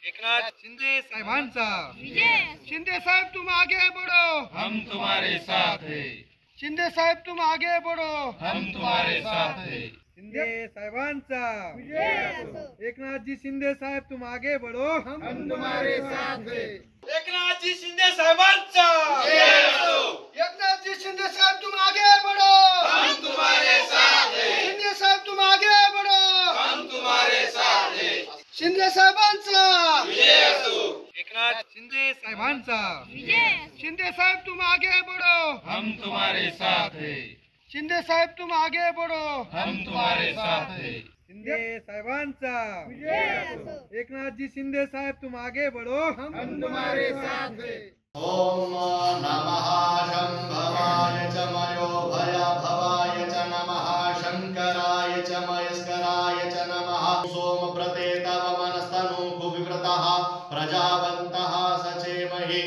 एकनाथ शिंदे साहेबांचा विजय। शिंदे साहेब तुम आगे बढ़ो, हम तुम्हारे साथ हैं। शिंदे साहेब तुम आगे बढ़ो, हम तुम्हारे साथ हैं। शिंदे साहेबांचा विजय। एकनाथ जी शिंदे साहेब तुम आगे बढ़ो, हम तुम्हारे साथ हैं। एकनाथ जी शिंदे साहेबांचा एकनाथ जी शिंदे साहेब तुम आगे बढ़ो, हम तुम्हारे साथ हैं। शिंदे साहेब तुम आगे बढ़ो, हम तुम्हारे साथ हैं। शिंदे साहेबांचा विजय असो। एकनाथ शिंदे साहेबांचा विजय। शिंदे साहेब तुम आगे बढ़ो, हम तुम्हारे साथ हैं। शिंदे साहेब तुम आगे बढ़ो, हम तुम्हारे साथ हैं। शिंदे साहेबांचा विजय। एकनाथ जी शिंदे साहेब तुम आगे बढ़ो, हम तुम्हारे साथ हैं। ओम नमः शंभवाय च मयो भय भवाय च नमः शंकराय च मयस्कराय च नमः सोमप्रते तव मनस्तनु कुविव्रतः प्रजावन्तः सचेमहि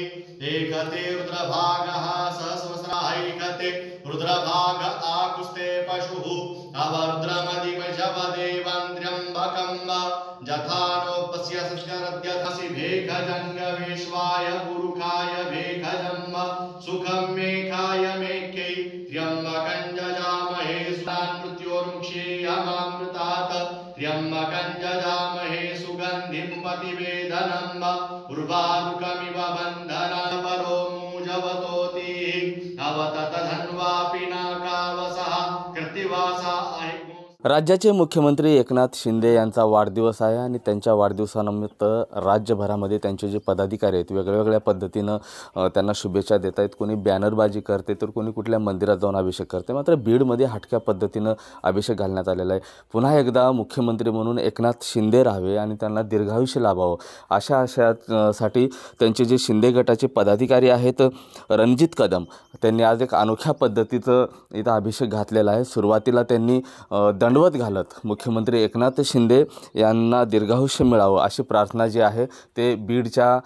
एकते रुद्रभागः सहस्रसहस्रायकते रुद्रभाग आकुस्ते पशुः अवरुद्रमदिमजवदेवन्द्र्यम्बकं जथानोपस्य संस्करद्यथसि भेखजङ्गवेश्वाय पुरुखाय भेखजम् सुखं मेघाय मेघ्यै त्र्यम्बकं जजामहे सुतान् मृत्योर्मुक्षेयमामृतात् त्र्यम्बकं जजामहे सुगन्धिं पतिवेदनम् उर्वारुकमिव बन्धनं परो मूजवतोतिः अवतत धन्वा पिनाकावसः कृत्तिवासा राज्याचे मुख्यमंत्री एकनाथ शिंदे यांचा वाढदिवस आहे आणि त्यांच्या वाढदिवसानिमित्त राज्यभरामध्ये त्यांचे जे पदाधिकारी आहेत वेगवेगळ्या पद्धतीनं त्यांना शुभेच्छा देत आहेत. कोणी बॅनरबाजी करते तर कोणी कुठल्या मंदिरात जाऊन अभिषेक करते. मात्र बीडमध्ये हटक्या पद्धतीनं अभिषेक घालण्यात आलेला आहे. पुन्हा एकदा मुख्यमंत्री म्हणून एकनाथ शिंदे राहावे आणि त्यांना दीर्घायुष्य लाभावं अशासाठी त्यांचे जे शिंदे गटाचे पदाधिकारी आहेत रणजित कदम त्यांनी आज एक अनोख्या पद्धतीचं इथं अभिषेक घातलेला आहे. सुरुवातीला त्यांनी दंडवत घालत मुख्यमंत्री एकनाथ शिंदे यांना दीर्घायुष्य मिळावं अशी प्रार्थना जी आहे ते बीडच्या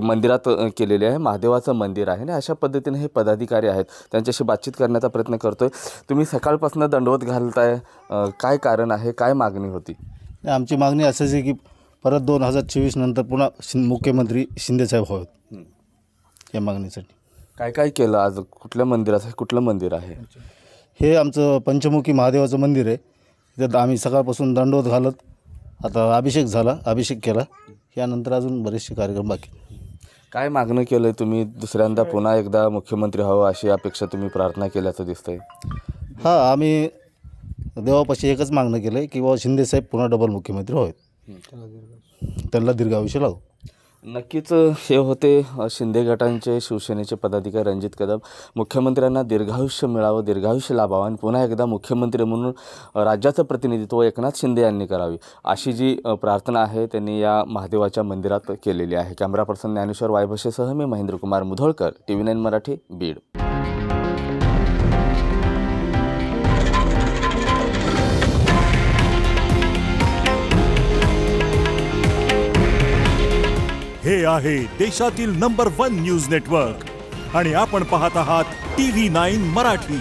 मंदिरात केलेली आहे. महादेवाचं मंदिर आहे आणि अशा पद्धतीने हे पदाधिकारी आहेत त्यांच्याशी बातचीत करण्याचा प्रयत्न करतोय. तुम्ही सकाळपासून दंडवत घालताय, काय कारण आहे, काय मागणी होती? आमची मागणी असंच आहे की परत 2024 नंतर पुन्हा मुख्यमंत्री शिंदेसाहेब व्हावेत या मागणीसाठी. काय काय केलं आज? कुठल्या मंदिरात आहे? कुठलं मंदिर आहे हे? आमचं पंचमुखी महादेवाचं मंदिर आहे. तिथं आम्ही सकाळपासून दंडवत घालत आता अभिषेक केला. यानंतर अजून बरेचसे कार्यक्रम बाकी. काय मागणं केलं आहे तुम्ही? दुसऱ्यांदा पुन्हा एकदा मुख्यमंत्री व्हावं अशी अपेक्षा तुम्ही प्रार्थना केल्याचं दिसतंय. हां, आम्ही देवापाशी एकच मागणं केलं आहे की बाबा शिंदेसाहेब पुन्हा डबल मुख्यमंत्री व्हावेत, त्यांना दीर्घायुष्य लावू. नक्कीच हे होते शिंदे गटांचे शिवसेनेचे पदाधिकारी रणजित कदम. मुख्यमंत्र्यांना दीर्घायुष्य मिळावं, दीर्घायुष्य लाभावं आणि पुन्हा एकदा मुख्यमंत्री म्हणून राज्याचं प्रतिनिधित्व एकनाथ शिंदे यांनी करावी अशी जी प्रार्थना आहे त्यांनी या महादेवाच्या मंदिरात केलेली आहे. कॅमेरा पर्सन ज्ञानेश्वर वायभसेसह मी महेंद्रकुमार मुधोळकर, TV9 मराठी, बीड. हे आहे देशातील नंबर 1 न्यूज नेटवर्क आणि आपण पाहत आहात TV9 मराठी.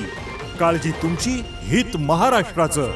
काळजी तुमची, हित महाराष्ट्राचं.